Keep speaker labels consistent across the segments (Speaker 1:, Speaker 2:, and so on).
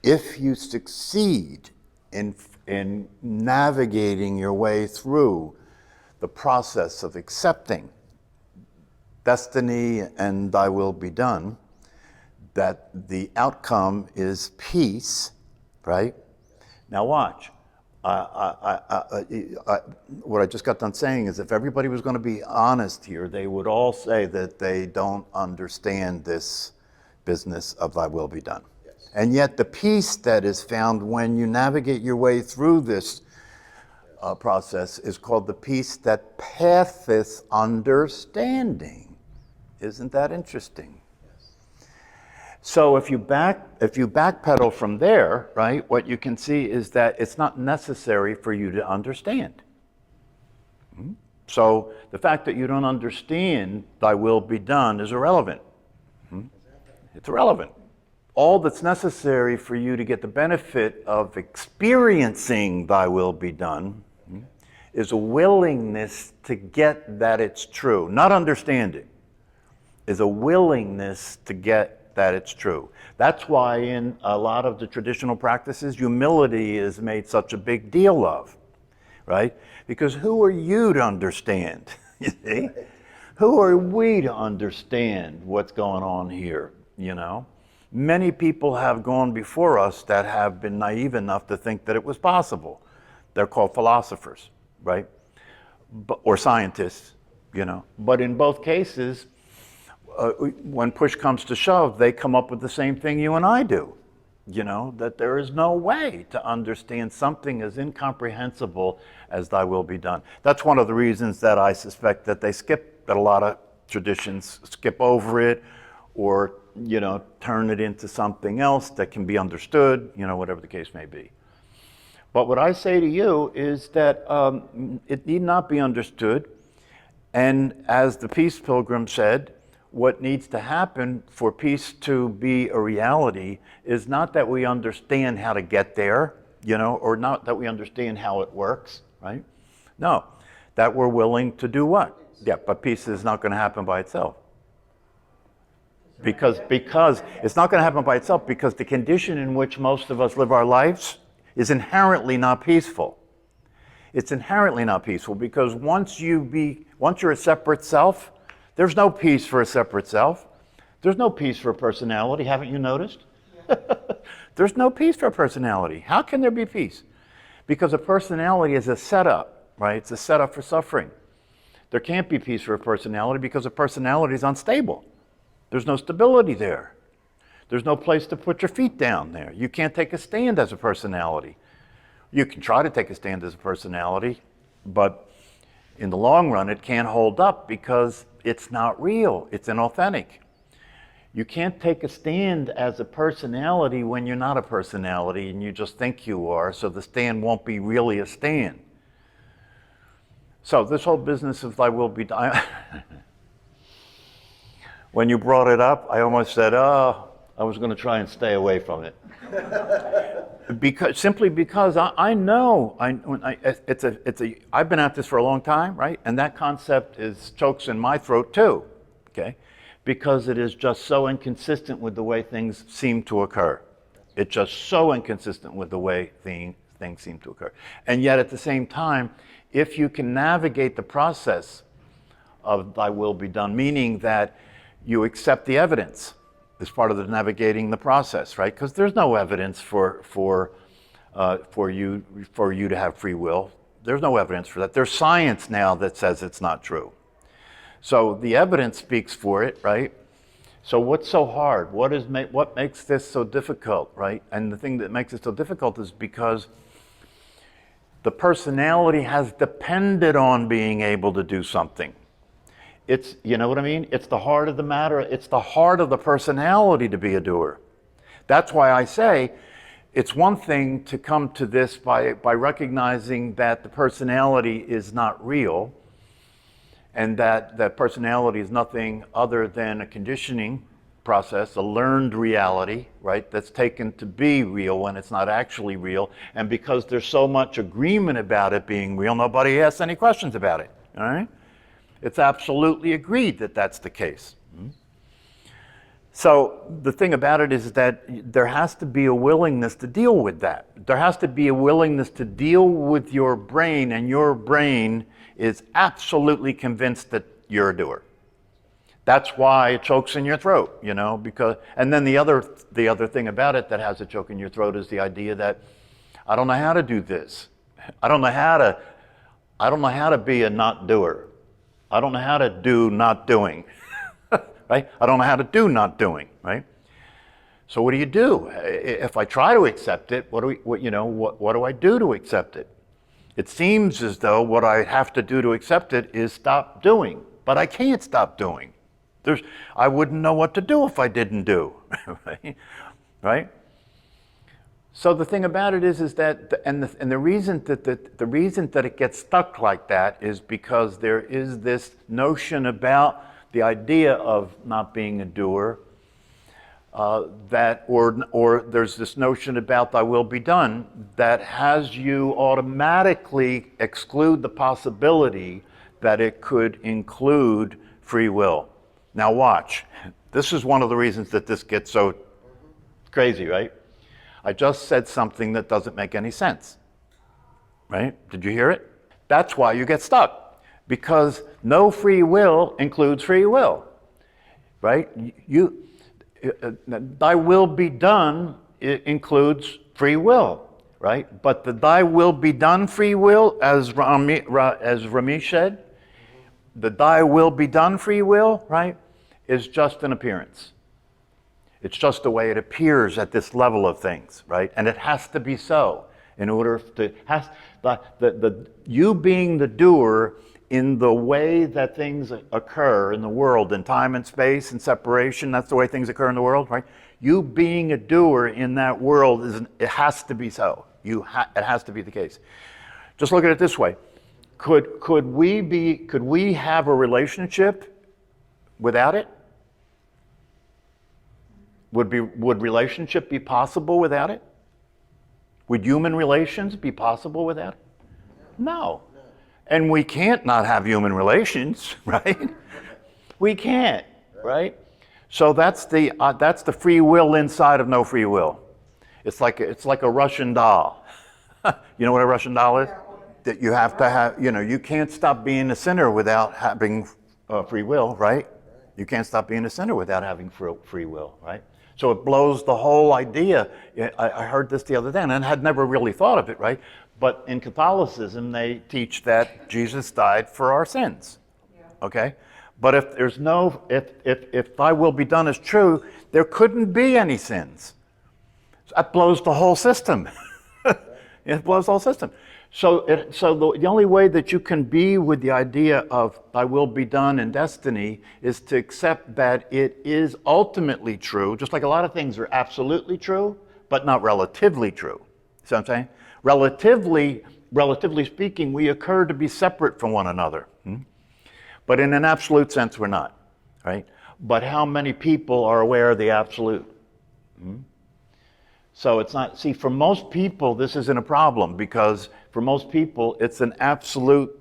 Speaker 1: if you succeed in navigating your way through the process of accepting destiny and thy will be done, that the outcome is peace, right? Now watch. What I just got done saying is if everybody was going to be honest here, they would all say that they don't understand this business of thy will be done. Yes. And yet the peace that is found when you navigate your way through this process is called the peace that passeth understanding. Isn't that interesting? So if you backpedal from there, right, what you can see is that it's not necessary for you to understand. So the fact that you don't understand thy will be done is irrelevant. It's irrelevant. All that's necessary for you to get the benefit of experiencing thy will be done is a willingness to get that it's true. Not understanding, is a willingness to get that it's true. That's why in a lot of the traditional practices, humility is made such a big deal of, right? Because who are you to understand? You see? Who are we to understand what's going on here, you know? Many people have gone before us that have been naive enough to think that it was possible. They're called philosophers, right? Or scientists, you know? But in both cases, when push comes to shove, they come up with the same thing you and I do. You know, that there is no way to understand something as incomprehensible as thy will be done. That's one of the reasons that I suspect that that a lot of traditions skip over it or, you know, turn it into something else that can be understood, you know, whatever the case may be. But what I say to you is that it need not be understood. And as the Peace Pilgrim said, what needs to happen for peace to be a reality is not that we understand how to get there, you know, or not that we understand how it works, right? No, that we're willing to do what? Yeah, but peace is not going to happen by itself. Because it's not going to happen by itself because the condition in which most of us live our lives is inherently not peaceful. It's inherently not peaceful because once you're a separate self, there's no peace for a separate self. There's no peace for a personality. Haven't you noticed? Yeah. There's no peace for a personality. How can there be peace? Because a personality is a setup, right? It's a setup for suffering. There can't be peace for a personality because a personality is unstable. There's no stability there. There's no place to put your feet down there. You can't take a stand as a personality. You can try to take a stand as a personality, but in the long run, it can't hold up because it's not real. It's inauthentic. You can't take a stand as a personality when you're not a personality and you just think you are, so the stand won't be really a stand. So this whole business of thy will be done, when you brought it up, I almost said, oh, I was going to try and stay away from it. Simply because I know I've been at this for a long time, right? And that concept chokes in my throat too, okay? Because it is just so inconsistent with the way things seem to occur. It's just so inconsistent with the way things seem to occur. And yet at the same time, if you can navigate the process of thy will be done, meaning that you accept the evidence, as part of the navigating the process, right? Because there's no evidence for you to have free will. There's no evidence for that. There's science now that says it's not true. So the evidence speaks for it, right? So what's so hard? What makes this so difficult, right? And the thing that makes it so difficult is because the personality has depended on being able to do something. It's, you know what I mean? It's the heart of the matter. It's the heart of the personality to be a doer. That's why I say it's one thing to come to this by recognizing that the personality is not real and that personality is nothing other than a conditioning process, a learned reality, right? That's taken to be real when it's not actually real. And because there's so much agreement about it being real, nobody asks any questions about it, all right? It's absolutely agreed that that's the case. So the thing about it is that there has to be a willingness to deal with that. There has to be a willingness to deal with your brain, and your brain is absolutely convinced that you're a doer. That's why it chokes in your throat, because, and then the other thing about it that has a choke in your throat is the idea that I don't know how to do this. I don't know how to be a not doer. I don't know how to do not doing. Right? I don't know how to do not doing, right? So what do you do? If I try to accept it, what do I do to accept it? It seems as though what I have to do to accept it is stop doing, but I can't stop doing. I wouldn't know what to do if I didn't do, right? So the thing about it is that, the reason that it gets stuck like that is because there is this notion about the idea of not being a doer, or there's this notion about thy will be done that has you automatically exclude the possibility that it could include free will. Now watch, this is one of the reasons that this gets so crazy, right? I just said something that doesn't make any sense, right? Did you hear it? That's why you get stuck. Because no free will includes free will, right? Thy will be done includes free will, right? But the thy will be done free will, as Ramesh said, the thy will be done free will, right, is just an appearance. It's just the way it appears at this level of things, right? And it has to be so in order to, you being the doer in the way that things occur in the world, in time and space and separation, that's the way things occur in the world, right? You being a doer in that world, it has to be so. It has to be the case. Just look at it this way. Could we have a relationship without it? Would relationship be possible without it? Would human relations be possible without it? No. And we can't not have human relations, right? We can't, right? So that's the free will inside of no free will. It's like a Russian doll. You know what a Russian doll is? That you have to have, you can't stop being a sinner without having free will, right? You can't stop being a sinner without having free will, right? So it blows the whole idea. I heard this the other day, and I had never really thought of it, right? But in Catholicism, they teach that Jesus died for our sins, okay? But if thy will be done is true, there couldn't be any sins. That blows the whole system. It blows the whole system. So the only way that you can be with the idea of thy will be done in destiny is to accept that it is ultimately true, just like a lot of things are absolutely true, but not relatively true. See what I'm saying? Relatively speaking, we occur to be separate from one another. But in an absolute sense, we're not, right? But how many people are aware of the absolute? So it's not, see, for most people, this isn't a problem, because for most people, it's an absolute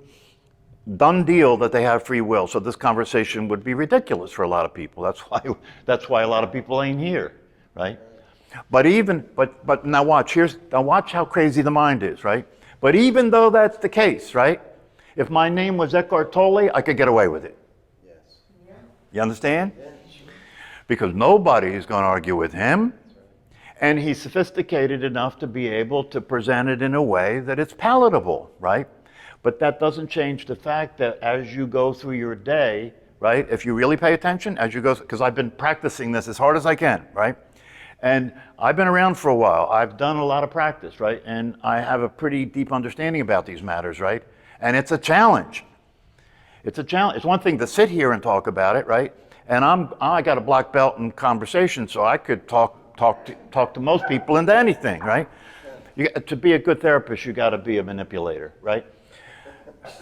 Speaker 1: done deal that they have free will. So this conversation would be ridiculous for a lot of people. That's why a lot of people ain't here, right? But now watch how crazy the mind is, right? But even though that's the case, right? If my name was Eckhart Tolle, I could get away with it.
Speaker 2: Yes.
Speaker 1: You understand? Yes. Because nobody is going to argue with him. And he's sophisticated enough to be able to present it in a way that it's palatable, right? But that doesn't change the fact that as you go through your day, right? If you really pay attention, as you go, because I've been practicing this as hard as I can, right? And I've been around for a while. I've done a lot of practice, right? And I have a pretty deep understanding about these matters, right? And it's a challenge. It's a challenge. It's one thing to sit here and talk about it, right? And I got a black belt in conversation, so I could talk to most people into anything, right? To be a good therapist, you got to be a manipulator, right?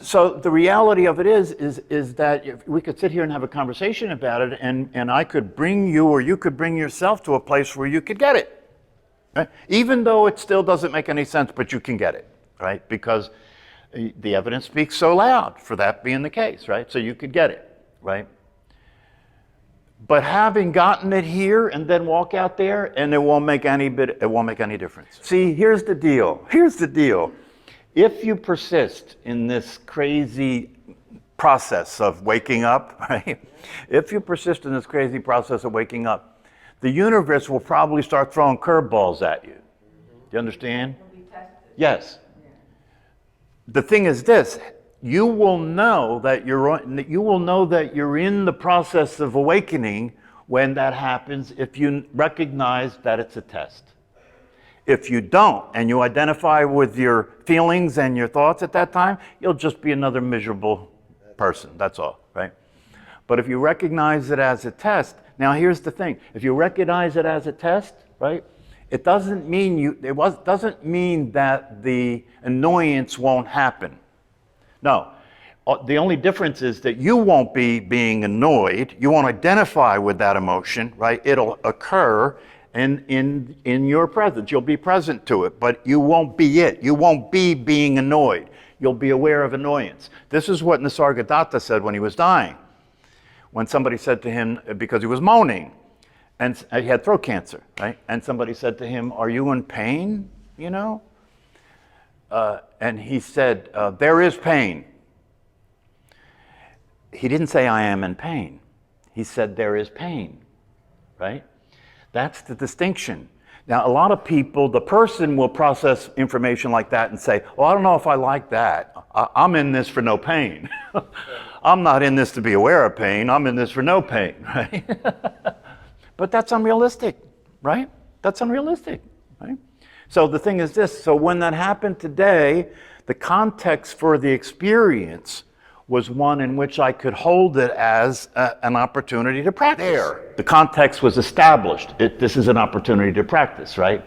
Speaker 1: So the reality of it is that if we could sit here and have a conversation about it, and I could bring you, or you could bring yourself to a place where you could get it, right? Even though it still doesn't make any sense, but you can get it, right? Because the evidence speaks so loud for that being the case, right? So you could get it, right? But having gotten it here and then walk out there, and it won't make any difference. See, here's the deal. Here's the deal. If you persist in this crazy process of waking up, right? If you persist in this crazy process of waking up, the universe will probably start throwing curveballs at you. Do you understand? Yes. The thing is this, you will know that you're in the process of awakening when that happens if you recognize that it's a test. If you don't, and you identify with your feelings and your thoughts at that time, you'll just be another miserable person, that's all, right? But if you recognize it as a test, now here's the thing, if you recognize it as a test, right, it doesn't mean doesn't mean that the annoyance won't happen. No, the only difference is that you won't be being annoyed, you won't identify with that emotion, right? It'll occur in your presence, you'll be present to it, but you won't be it. You won't be being annoyed. You'll be aware of annoyance. This is what Nisargadatta said when he was dying. When somebody said to him, because he was moaning, and he had throat cancer, right? And somebody said to him, "Are you in pain?" You know? And he said, "There is pain." He didn't say, "I am in pain." He said, "There is pain," right? That's the distinction. Now, a lot of people, the person will process information like that and say, "Well, I don't know if I like that. I'm in this for no pain." I'm not in this to be aware of pain. I'm in this for no pain, right? But that's unrealistic, right? That's unrealistic, right? So the thing is this, so when that happened today, the context for the experience was one in which I could hold it as an opportunity to practice. There. The context was established. This is an opportunity to practice, right?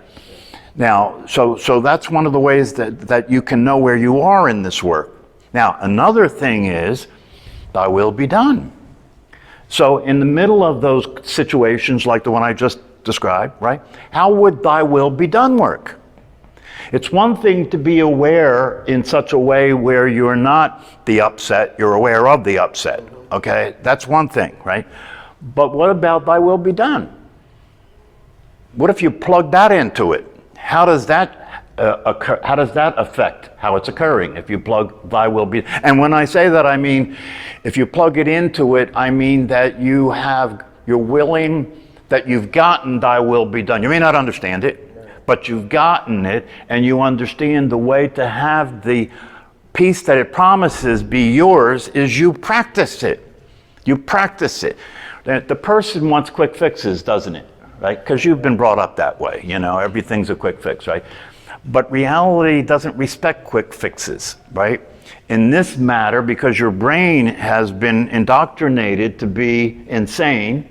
Speaker 1: Now, so that's one of the ways that you can know where you are in this work. Now, another thing is, thy will be done. So in the middle of those situations like the one I just described, right? How would thy will be done work? It's one thing to be aware in such a way where you're not the upset, you're aware of the upset, okay? That's one thing, right? But what about thy will be done? What if you plug that into it? How does that occur? How does that affect how it's occurring if you plug thy will be? And when I say that, I mean, if you plug it into it, I mean that you're willing, that you've gotten thy will be done. You may not understand it, but you've gotten it, and you understand the way to have the peace that it promises be yours is you practice it. You practice it. The person wants quick fixes, doesn't it? Right? Because you've been brought up that way, you know, everything's a quick fix, right? But reality doesn't respect quick fixes, right? In this matter, because your brain has been indoctrinated to be insane,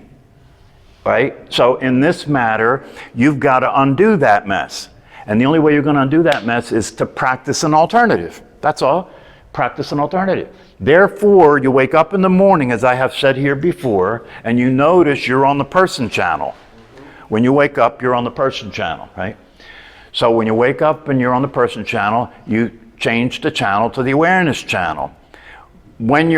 Speaker 1: right? So in this matter, you've got to undo that mess. And the only way you're going to undo that mess is to practice an alternative. That's all. Practice an alternative. Therefore, you wake up in the morning, as I have said here before, and you notice you're on the person channel. When you wake up, you're on the person channel, right? So when you wake up and you're on the person channel, you change the channel to the awareness channel. When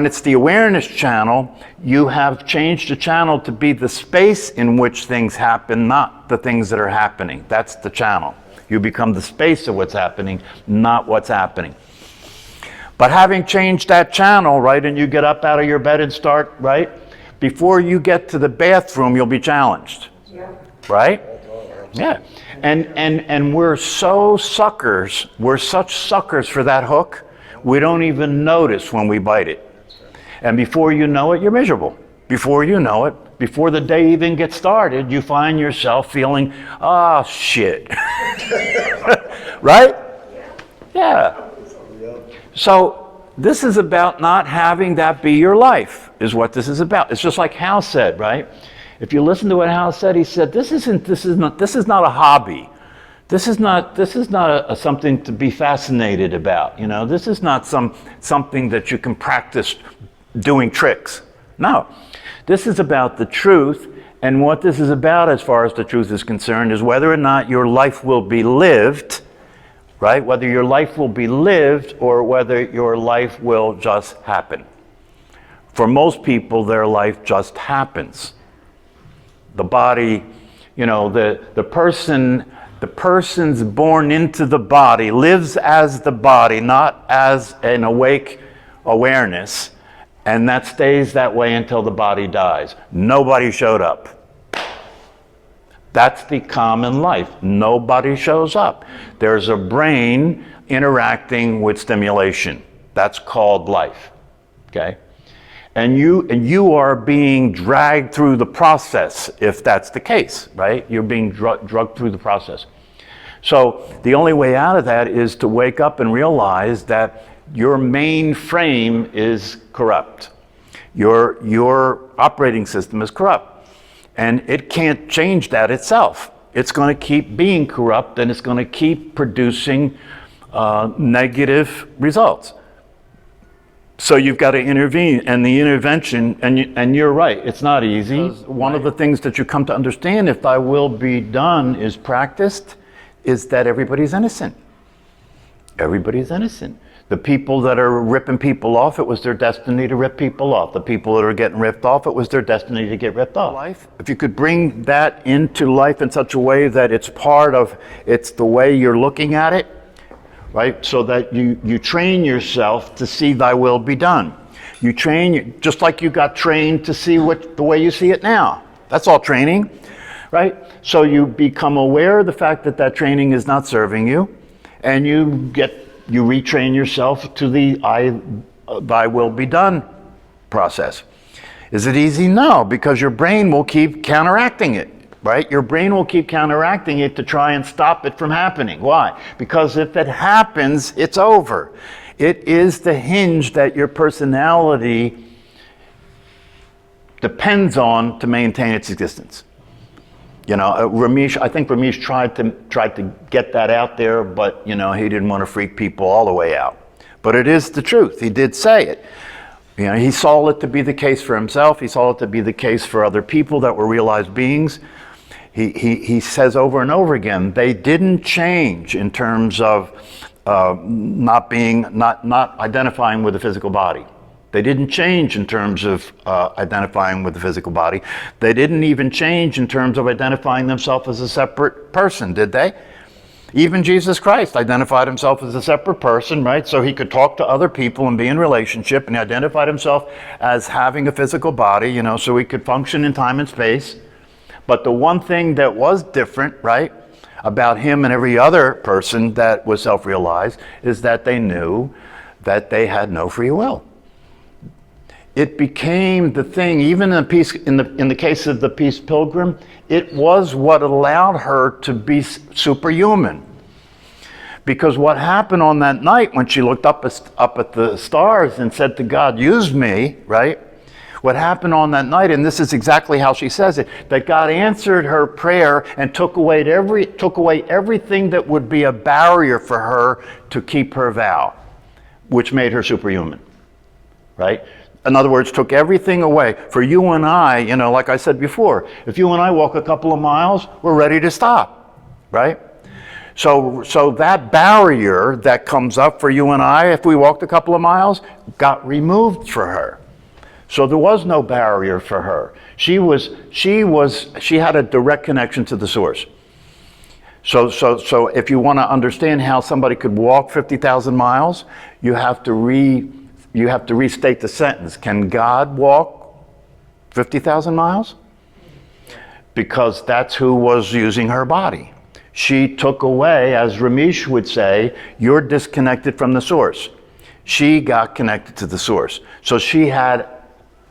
Speaker 1: it's the awareness channel, you have changed the channel to be the space in which things happen, not the things that are happening. That's the channel. You become the space of what's happening, not what's happening. But having changed that channel, right, and you get up out of your bed and start, right, before you get to the bathroom, you'll be challenged. Yeah. Right? Yeah. And we're so suckers, we're such suckers for that hook, we don't even notice when we bite it. And before you know it, you're miserable. Before you know it, before the day even gets started, you find yourself feeling, ah, shit. Right? Yeah. So this is about not having that be your life, is what this is about. It's just like Hal said, right? If you listen to what Hal said, he said, this is not a hobby. This is not a something to be fascinated about. You know, this is not something that you can practice doing tricks. No, this is about the truth, and what this is about, as far as the truth is concerned, is whether or not your life will be lived, right? Whether your life will be lived or whether your life will just happen. For most people, their life just happens. The body, the person's born into the body, lives as the body, not as an awake awareness, and that stays that way until the body dies. Nobody showed up. That's the common life. Nobody shows up. There's a brain interacting with stimulation. That's called life. Okay? And you are being dragged through the process, if that's the case, right? You're being drugged through the process. So the only way out of that is to wake up and realize that your main frame is corrupt. Your operating system is corrupt. And it can't change that itself. It's going to keep being corrupt, and it's going to keep producing negative results. So you've got to intervene, and the intervention, and you're right, it's not easy. One of the things that you come to understand, if thy will be done is practiced, is that everybody's innocent. Everybody's innocent. The people that are ripping people off, it was their destiny to rip people off. The people that are getting ripped off, it was their destiny to get ripped off. Life, if you could bring that into life in such a way that it's it's the way you're looking at it, right? So that you train yourself to see thy will be done. You train, just like you got trained to see the way you see it now. That's all training, right? So you become aware of the fact that that training is not serving you, and you retrain yourself to the thy will be done process. Is it easy? No, because your brain will keep counteracting it, right? Your brain will keep counteracting it to try and stop it from happening. Why? Because if it happens, it's over. It is the hinge that your personality depends on to maintain its existence. Ramesh, I think Ramesh tried to get that out there, but, he didn't want to freak people all the way out. But it is the truth. He did say it. He saw it to be the case for himself. He saw it to be the case for other people that were realized beings. He says over and over again, they didn't change in terms of not identifying with the physical body. They didn't change in terms of identifying with the physical body. They didn't even change in terms of identifying themselves as a separate person, did they? Even Jesus Christ identified himself as a separate person, right? So he could talk to other people and be in relationship, and he identified himself as having a physical body, so he could function in time and space. But the one thing that was different, right, about him and every other person that was self-realized is that they knew that they had no free will. It became the thing, even in the case of the Peace Pilgrim, it was what allowed her to be superhuman. Because what happened on that night when she looked up at the stars and said to God, use me, right? What happened on that night, and this is exactly how she says it, that God answered her prayer and took away everything that would be a barrier for her to keep her vow, which made her superhuman, right? In other words, took everything away. For you and I, like I said before, if you and I walk a couple of miles, we're ready to stop, right? So that barrier that comes up for you and I, if we walked a couple of miles, got removed for her. So there was no barrier for her. She had a direct connection to the source. So if you want to understand how somebody could walk 50,000 miles, you have to restate the sentence. Can God walk 50,000 miles? Because that's who was using her body. She took away, as Ramesh would say, you're disconnected from the source. She got connected to the source. So she had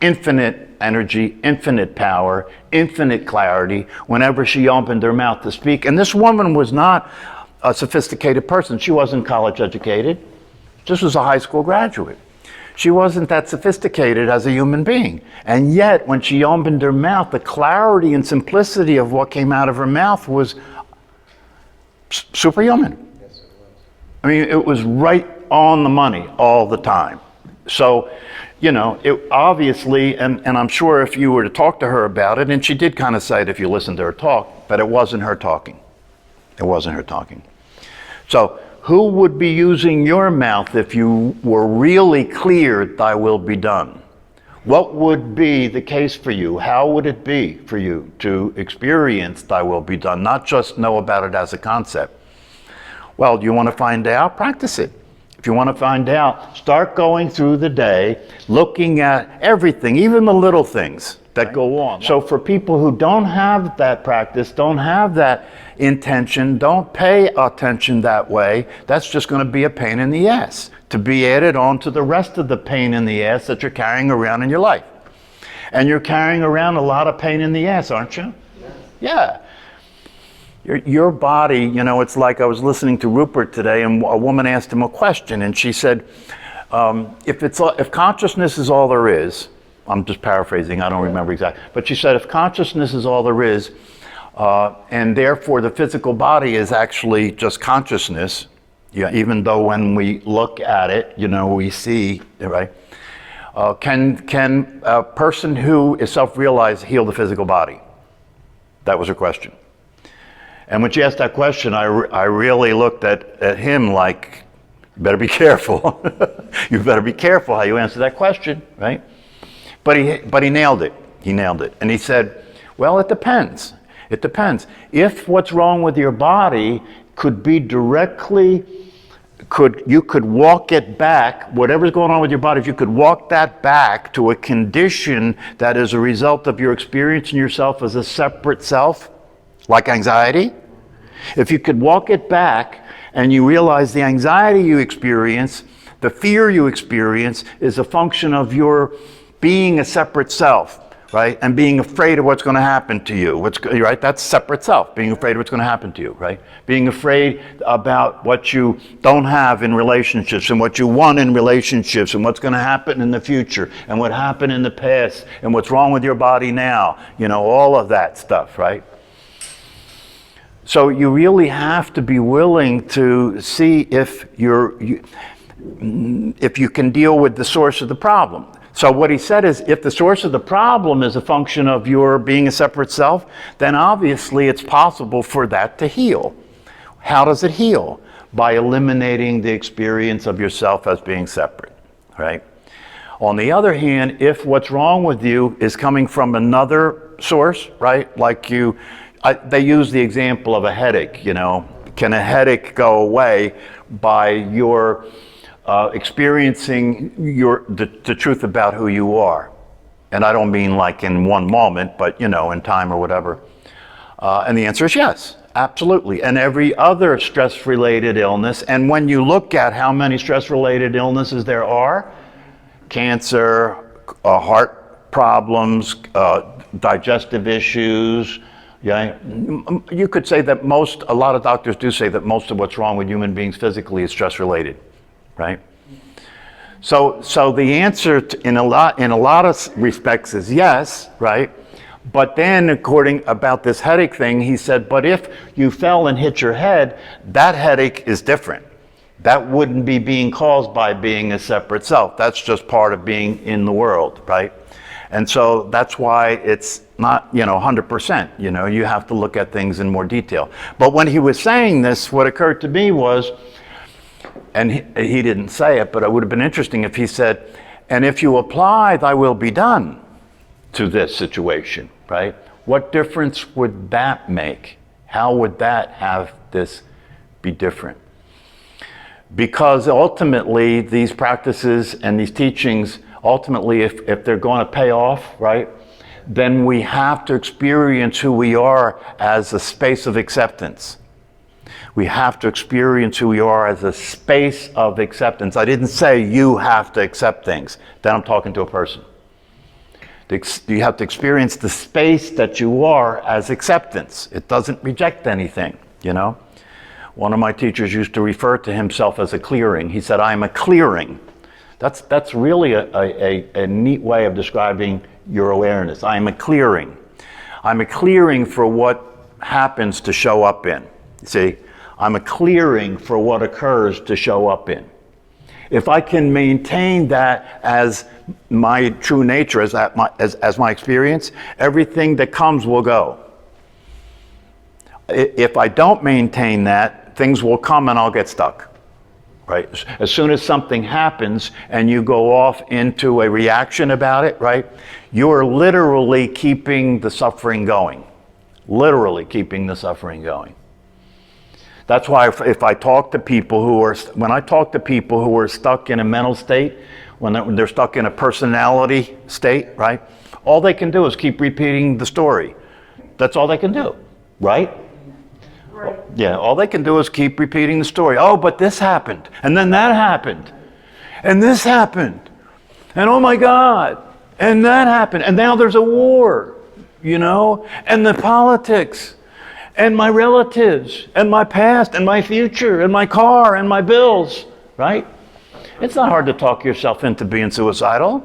Speaker 1: infinite energy, infinite power, infinite clarity whenever she opened her mouth to speak. And this woman was not a sophisticated person. She wasn't college educated. This was a high school graduate. She wasn't that sophisticated as a human being. And yet, when she opened her mouth, the clarity and simplicity of what came out of her mouth was superhuman. Yes, it was. I mean, it was right on the money all the time. So, it obviously, and I'm sure if you were to talk to her about it, and she did kind of say it if you listened to her talk, but it wasn't her talking. It wasn't her talking. So, who would be using your mouth if you were really clear, thy will be done? What would be the case for you? How would it be for you to experience thy will be done, not just know about it as a concept? Well, do you want to find out? Practice it. If you want to find out, start going through the day, looking at everything, even the little things that go on. So for people who don't have that practice, don't have that intention, don't pay attention that way, that's just going to be a pain in the ass to be added on to the rest of the pain in the ass that you're carrying around in your life. And you're carrying around a lot of pain in the ass, aren't you? Yeah. Your body, you know, it's like I was listening to Rupert today, and a woman asked him a question, and she said, if consciousness is all there is, I'm just paraphrasing, I don't remember exactly, but she said, if consciousness is all there is, and therefore the physical body is actually just consciousness, yeah, even though when we look at it, you know, we see, right? Can a person who is self-realized heal the physical body? That was her question. And when she asked that question, I really looked at him like, you better be careful. You better be careful how you answer that question, right? But he nailed it. He nailed it. And he said, well, it depends. It depends. If what's wrong with your body could be directly, you could walk it back, whatever's going on with your body, if you could walk that back to a condition that is a result of your experiencing yourself as a separate self, like anxiety, if you could walk it back and you realize the anxiety you experience, the fear you experience is a function of your being a separate self, right? And being afraid of what's going to happen to you. Right? That's separate self, being afraid of what's going to happen to you, right? Being afraid about what you don't have in relationships and what you want in relationships and what's going to happen in the future and what happened in the past and what's wrong with your body now. You know, all of that stuff, right? So you really have to be willing to see if you can deal with the source of the problem. So what he said is, if the source of the problem is a function of your being a separate self, then obviously it's possible for that to heal. How does it heal? By eliminating the experience of yourself as being separate, right? On the other hand, if what's wrong with you is coming from another source, right? Like they use the example of a headache, you know. Can a headache go away by your experiencing the truth about who you are? And I don't mean like in one moment, but you know, in time or whatever. And the answer is yes, absolutely. And every other stress-related illness, and when you look at how many stress-related illnesses there are, cancer, heart problems, digestive issues, yeah, you could say that a lot of doctors do say that most of what's wrong with human beings physically is stress-related. Right? So the answer in a lot of respects is yes, right? But then about this headache thing, he said, but if you fell and hit your head, that headache is different. That wouldn't be being caused by being a separate self. That's just part of being in the world, right? And so that's why it's not, 100%, you have to look at things in more detail. But when he was saying this, what occurred to me was, and he didn't say it, but it would have been interesting if he said, and if you apply thy will be done to this situation, right? What difference would that make? How would that have this be different? Because ultimately, these practices and these teachings, ultimately, if they're going to pay off, right, then we have to experience who we are as a space of acceptance. We have to experience who we are as a space of acceptance. I didn't say you have to accept things. Then I'm talking to a person. You have to experience the space that you are as acceptance. It doesn't reject anything, One of my teachers used to refer to himself as a clearing. He said, I'm a clearing. That's really a neat way of describing your awareness. I'm a clearing. I'm a clearing for what happens to show up in. You see, I'm a clearing for what occurs to show up in. If I can maintain that as my true nature, as my experience, everything that comes will go. If I don't maintain that, things will come and I'll get stuck. right? As soon as something happens and you go off into a reaction about it, right? You're literally keeping the suffering going. Literally keeping the suffering going. That's why if I talk to people when I talk to people who are stuck in a mental state, when they're stuck in a personality state, right? All they can do is keep repeating the story. That's all they can do, right? Right. Yeah, all they can do is keep repeating the story. Oh, but this happened, and then that happened, and this happened, and oh my God, and that happened, and now there's a war, you know, and the politics, and my relatives, and my past, and my future, and my car, and my bills, right? It's not hard to talk yourself into being suicidal.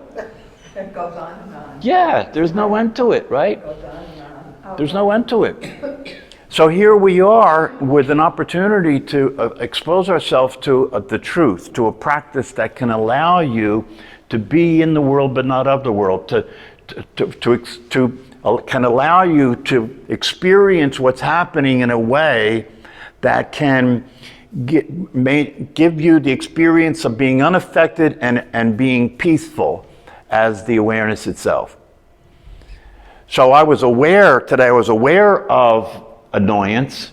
Speaker 2: It goes on and on.
Speaker 1: Yeah, there's no end to it, right?
Speaker 2: It goes on and on.
Speaker 1: There's no end to it. So here we are with an opportunity to expose ourselves to the truth, to a practice that can allow you to be in the world but not of the world, can allow you to experience what's happening in a way that can give you the experience of being unaffected and being peaceful as the awareness itself. So I was aware of annoyance,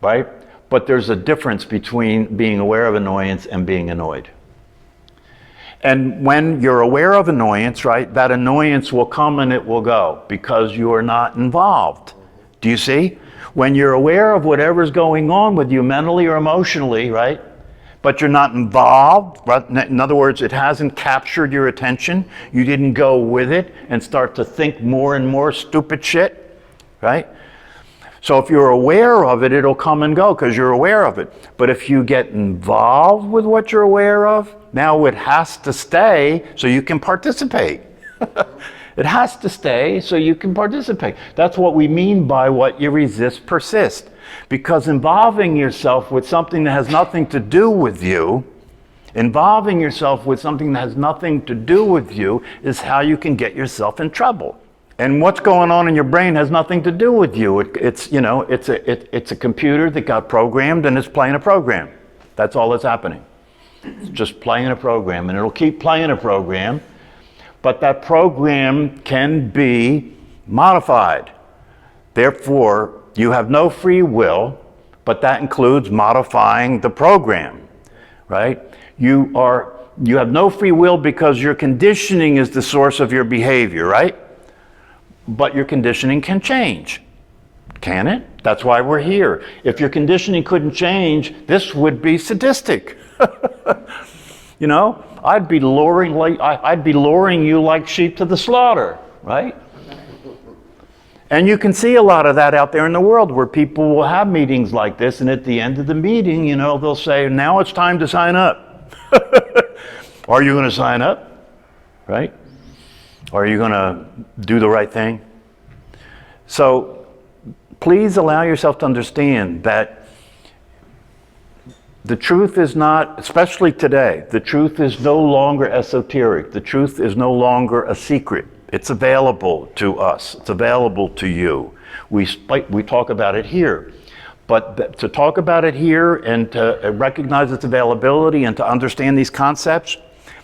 Speaker 1: right? But there's a difference between being aware of annoyance and being annoyed. And when you're aware of annoyance, right, that annoyance will come and it will go because you are not involved. Do you see? When you're aware of whatever's going on with you mentally or emotionally, right, but you're not involved, right? In other words, it hasn't captured your attention. You didn't go with it and start to think more and more stupid shit, right? So if you're aware of it, it'll come and go because you're aware of it. But if you get involved with what you're aware of, now it has to stay so you can participate. It has to stay so you can participate. That's what we mean by what you resist persist. Because involving yourself with something that has nothing to do with you, is how you can get yourself in trouble. And what's going on in your brain has nothing to do with you. It's a computer that got programmed and it's playing a program. That's all that's happening. It's just playing a program, and it'll keep playing a program, but that program can be modified. Therefore, you have no free will, but that includes modifying the program, right? You have no free will because your conditioning is the source of your behavior, right? But your conditioning can change. Can it? That's why we're here. If your conditioning couldn't change, this would be sadistic. You know, I'd be luring you like sheep to the slaughter, right? And you can see a lot of that out there in the world where people will have meetings like this, and at the end of the meeting, you know, they'll say, now it's time to sign up. Are you going to sign up? Right? Are you going to do the right thing? So please allow yourself to understand that the truth is not, especially today, the truth is no longer esoteric. The truth is no longer a secret. It's available to us. It's available to you. We talk about it here. But to talk about it here and to recognize its availability and to understand these concepts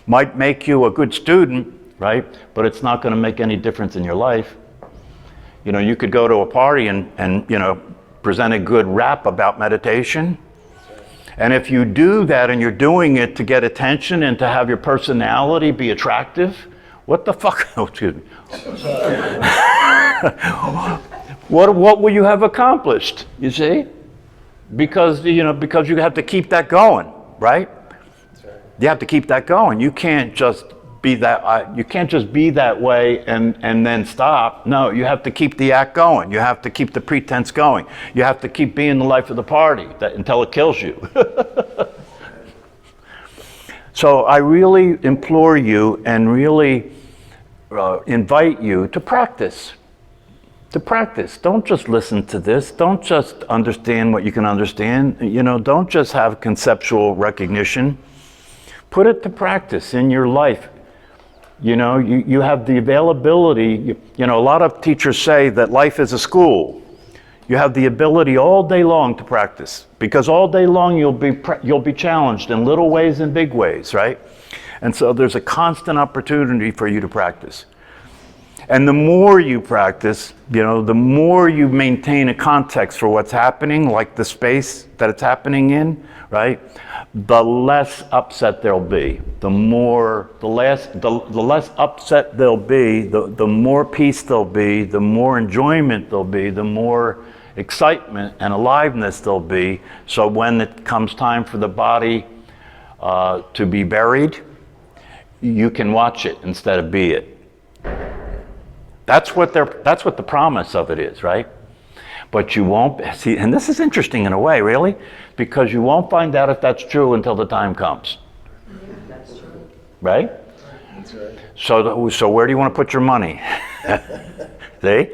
Speaker 1: might make you a good student, right? But it's not going to make any difference in your life. You know, you could go to a party and you know, present a good rap about meditation. And if you do that and you're doing it to get attention and to have your personality be attractive, what the fuck? Oh, excuse me. What will you have accomplished? You see? Because you have to keep that going, right? You have to keep that going. You can't just be that. You can't just be that way and then stop. No, you have to keep the act going. You have to keep the pretense going. You have to keep being the life of the party until it kills you. So I really implore you and really invite you to practice. To practice. Don't just listen to this. Don't just understand what you can understand. You know, don't just have conceptual recognition. Put it to practice in your life. You know, you have the availability. You know, a lot of teachers say that life is a school. You have the ability all day long to practice, because all day long you'll be challenged in little ways and big ways, right? And so there's a constant opportunity for you to practice. And the more you practice, the more you maintain a context for what's happening, like the space that it's happening in, right? The less upset there'll be. The less upset there'll be, the more peace there'll be, the more enjoyment there'll be, the more excitement and aliveness there'll be. So when it comes time for the body to be buried, you can watch it instead of be it. That's what the promise of it is, right? But you won't see, and this is interesting in a way, really, because you won't find out if that's true until the time comes.
Speaker 2: Yeah, that's true.
Speaker 1: Right?
Speaker 3: That's right.
Speaker 1: So where do you want to put your money? See?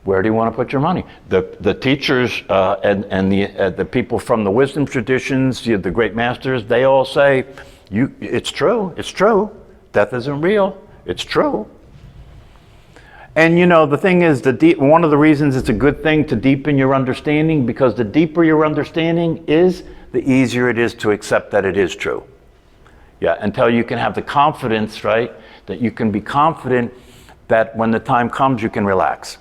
Speaker 1: Where do you want to put your money? The teachers and the people from the wisdom traditions, the great masters, they all say, it's true. Death isn't real. It's true. And the thing is, one of the reasons it's a good thing to deepen your understanding, because the deeper your understanding is, the easier it is to accept that it is true. Yeah, until you can have the confidence, right, that you can be confident that when the time comes, you can relax.